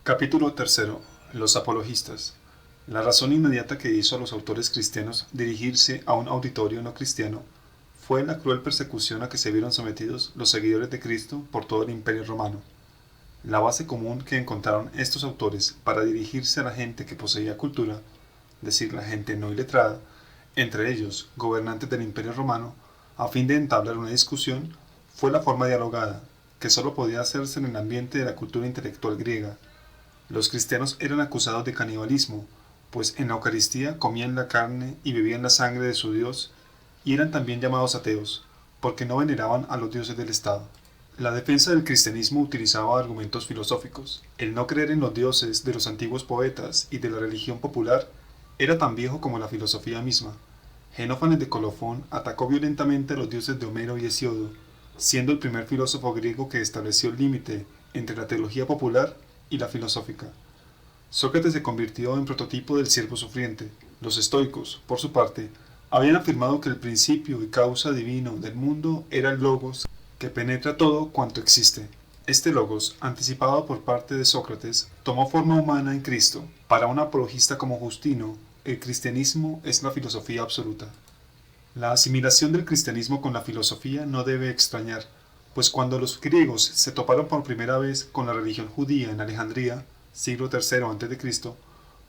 Capítulo tercero. Los apologistas. La razón inmediata que hizo a los autores cristianos dirigirse a un auditorio no cristiano fue la cruel persecución a que se vieron sometidos los seguidores de Cristo por todo el Imperio Romano. La base común que encontraron estos autores para dirigirse a la gente que poseía cultura, es decir, la gente no iletrada, entre ellos gobernantes del Imperio Romano, a fin de entablar una discusión, fue la forma dialogada, que sólo podía hacerse en el ambiente de la cultura intelectual griega. Los cristianos eran acusados de canibalismo, pues en la Eucaristía comían la carne y bebían la sangre de su Dios, y eran también llamados ateos, porque no veneraban a los dioses del Estado. La defensa del cristianismo utilizaba argumentos filosóficos. El no creer en los dioses de los antiguos poetas y de la religión popular era tan viejo como la filosofía misma. Genófanes de Colofón atacó violentamente a los dioses de Homero y Hesíodo, siendo el primer filósofo griego que estableció el límite entre la teología popular y la filosófica. Sócrates se convirtió en prototipo del siervo sufriente. Los estoicos, por su parte, habían afirmado que el principio y causa divino del mundo era el logos, que penetra todo cuanto existe. Este logos, anticipado por parte de Sócrates, tomó forma humana en Cristo. Para un apologista como Justino, el cristianismo es la filosofía absoluta. La asimilación del cristianismo con la filosofía no debe extrañar, pues cuando los griegos se toparon por primera vez con la religión judía en Alejandría, siglo III a.C.,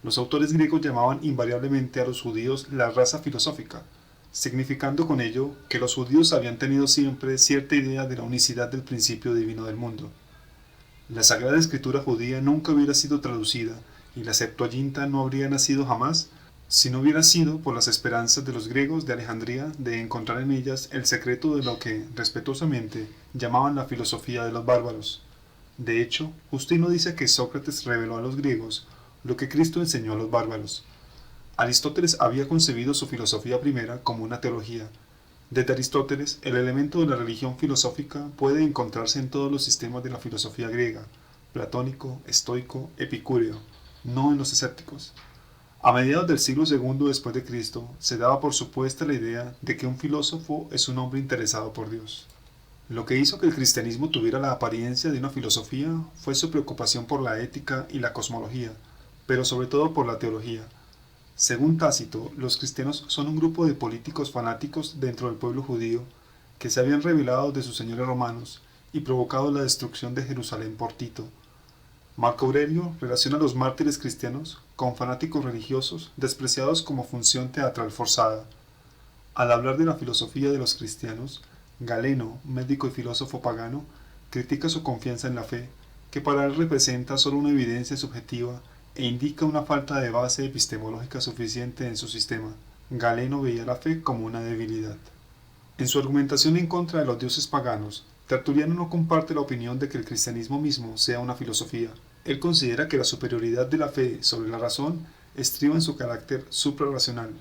los autores griegos llamaban invariablemente a los judíos la raza filosófica, significando con ello que los judíos habían tenido siempre cierta idea de la unicidad del principio divino del mundo. La Sagrada Escritura judía nunca hubiera sido traducida y la Septuaginta no habría nacido jamás si no hubiera sido por las esperanzas de los griegos de Alejandría de encontrar en ellas el secreto de lo que, respetuosamente, llamaban la filosofía de los bárbaros. De hecho, Justino dice que Sócrates reveló a los griegos lo que Cristo enseñó a los bárbaros. Aristóteles había concebido su filosofía primera como una teología. Desde Aristóteles, el elemento de la religión filosófica puede encontrarse en todos los sistemas de la filosofía griega, platónico, estoico, epicúreo, no en los escépticos. A mediados del siglo II después de Cristo, se daba por supuesta la idea de que un filósofo es un hombre interesado por Dios. Lo que hizo que el cristianismo tuviera la apariencia de una filosofía fue su preocupación por la ética y la cosmología, pero sobre todo por la teología. Según Tácito, los cristianos son un grupo de políticos fanáticos dentro del pueblo judío que se habían rebelado de sus señores romanos y provocado la destrucción de Jerusalén por Tito. Marco Aurelio relaciona a los mártires cristianos con fanáticos religiosos despreciados como función teatral forzada. Al hablar de la filosofía de los cristianos, Galeno, médico y filósofo pagano, critica su confianza en la fe, que para él representa solo una evidencia subjetiva e indica una falta de base epistemológica suficiente en su sistema. Galeno veía la fe como una debilidad. En su argumentación en contra de los dioses paganos, Tertuliano no comparte la opinión de que el cristianismo mismo sea una filosofía. Él considera que la superioridad de la fe sobre la razón estriba en su carácter suprarracional.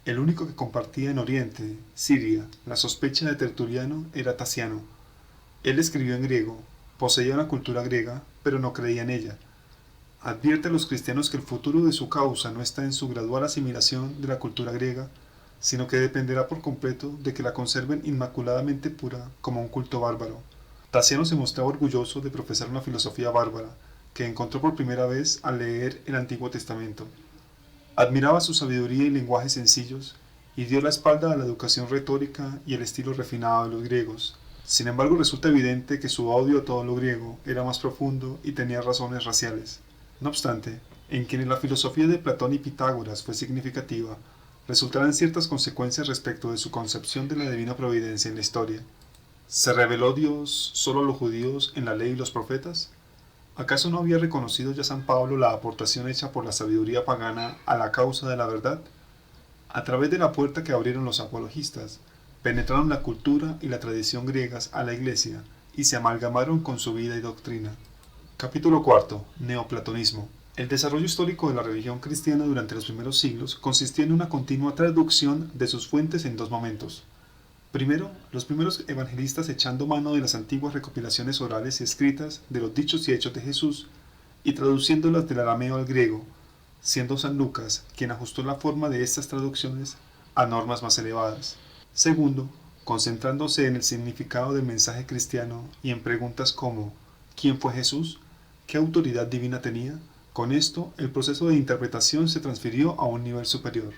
El único que compartía en Oriente, Siria, la sospecha de Tertuliano era Tasiano. Él escribió en griego, poseía una cultura griega, pero no creía en ella. Advierte a los cristianos que el futuro de su causa no está en su gradual asimilación de la cultura griega, sino que dependerá por completo de que la conserven inmaculadamente pura como un culto bárbaro. Tasiano se mostraba orgulloso de profesar una filosofía bárbara, que encontró por primera vez al leer el Antiguo Testamento. Admiraba su sabiduría y lenguaje sencillos, y dio la espalda a la educación retórica y el estilo refinado de los griegos. Sin embargo, resulta evidente que su odio a todo lo griego era más profundo y tenía razones raciales. No obstante, en quienes la filosofía de Platón y Pitágoras fue significativa, resultarán ciertas consecuencias respecto de su concepción de la divina providencia en la historia. ¿Se reveló Dios solo a los judíos en la ley y los profetas? ¿Acaso no había reconocido ya San Pablo la aportación hecha por la sabiduría pagana a la causa de la verdad? A través de la puerta que abrieron los apologistas, penetraron la cultura y la tradición griegas a la Iglesia y se amalgamaron con su vida y doctrina. Capítulo IV. Neoplatonismo. El desarrollo histórico de la religión cristiana durante los primeros siglos consistió en una continua traducción de sus fuentes en dos momentos. Primero, los primeros evangelistas echando mano de las antiguas recopilaciones orales y escritas de los dichos y hechos de Jesús y traduciéndolas del arameo al griego, siendo San Lucas quien ajustó la forma de estas traducciones a normas más elevadas. Segundo, concentrándose en el significado del mensaje cristiano y en preguntas como ¿quién fue Jesús?, ¿Qué autoridad divina tenía? Con esto, el proceso de interpretación se transfirió a un nivel superior.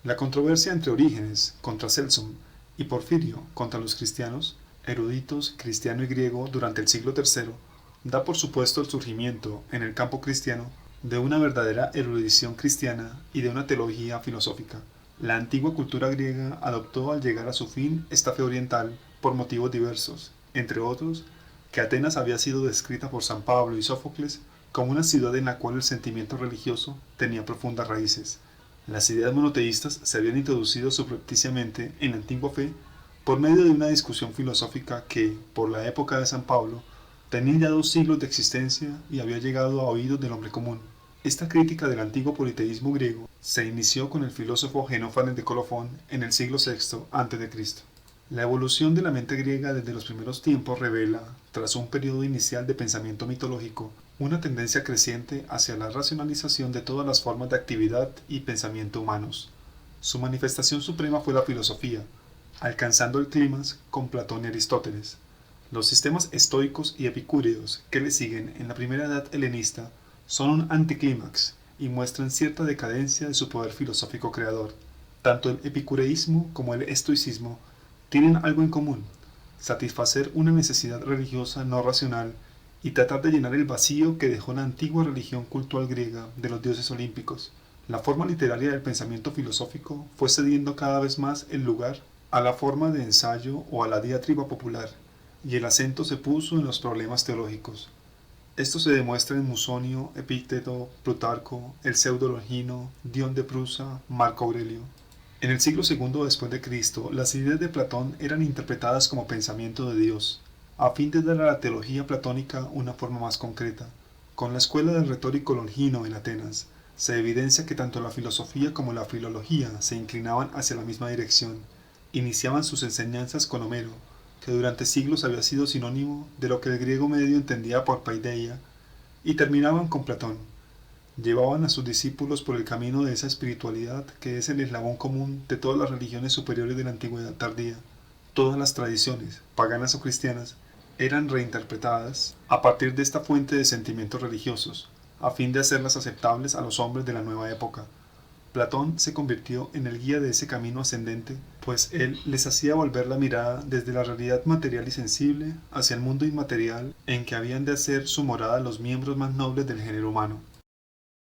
La controversia entre Orígenes contra Celso y Porfirio contra los cristianos, eruditos cristiano y griego durante el siglo III, da por supuesto el surgimiento, en el campo cristiano, de una verdadera erudición cristiana y de una teología filosófica. La antigua cultura griega adoptó al llegar a su fin esta fe oriental por motivos diversos, entre otros, que Atenas había sido descrita por San Pablo y Sófocles como una ciudad en la cual el sentimiento religioso tenía profundas raíces. Las ideas monoteístas se habían introducido subrepticiamente en la antigua fe por medio de una discusión filosófica que, por la época de San Pablo, tenía ya 2 siglos de existencia y había llegado a oídos del hombre común. Esta crítica del antiguo politeísmo griego se inició con el filósofo Genófanes de Colofón en el siglo VI a.C. La evolución de la mente griega desde los primeros tiempos revela, tras un periodo inicial de pensamiento mitológico, una tendencia creciente hacia la racionalización de todas las formas de actividad y pensamiento humanos. Su manifestación suprema fue la filosofía, alcanzando el clímax con Platón y Aristóteles. Los sistemas estoicos y epicúreos que le siguen en la primera edad helenista son un anticlímax y muestran cierta decadencia de su poder filosófico creador. Tanto el epicureísmo como el estoicismo tienen algo en común: satisfacer una necesidad religiosa no racional y tratar de llenar el vacío que dejó la antigua religión cultural griega de los dioses olímpicos. La forma literaria del pensamiento filosófico fue cediendo cada vez más el lugar a la forma de ensayo o a la diatriba popular, y el acento se puso en los problemas teológicos. Esto se demuestra en Musonio, Epícteto, Plutarco, el pseudo-Longino, Dion de Prusa, Marco Aurelio. En el siglo II después de Cristo, las ideas de Platón eran interpretadas como pensamiento de Dios, a fin de dar a la teología platónica una forma más concreta. Con la escuela del retórico Longino en Atenas, se evidencia que tanto la filosofía como la filología se inclinaban hacia la misma dirección. Iniciaban sus enseñanzas con Homero, que durante siglos había sido sinónimo de lo que el griego medio entendía por paideia, y terminaban con Platón. Llevaban a sus discípulos por el camino de esa espiritualidad que es el eslabón común de todas las religiones superiores de la antigüedad tardía. Todas las tradiciones, paganas o cristianas, eran reinterpretadas a partir de esta fuente de sentimientos religiosos, a fin de hacerlas aceptables a los hombres de la nueva época. Platón se convirtió en el guía de ese camino ascendente, pues él les hacía volver la mirada desde la realidad material y sensible hacia el mundo inmaterial en que habían de hacer su morada los miembros más nobles del género humano.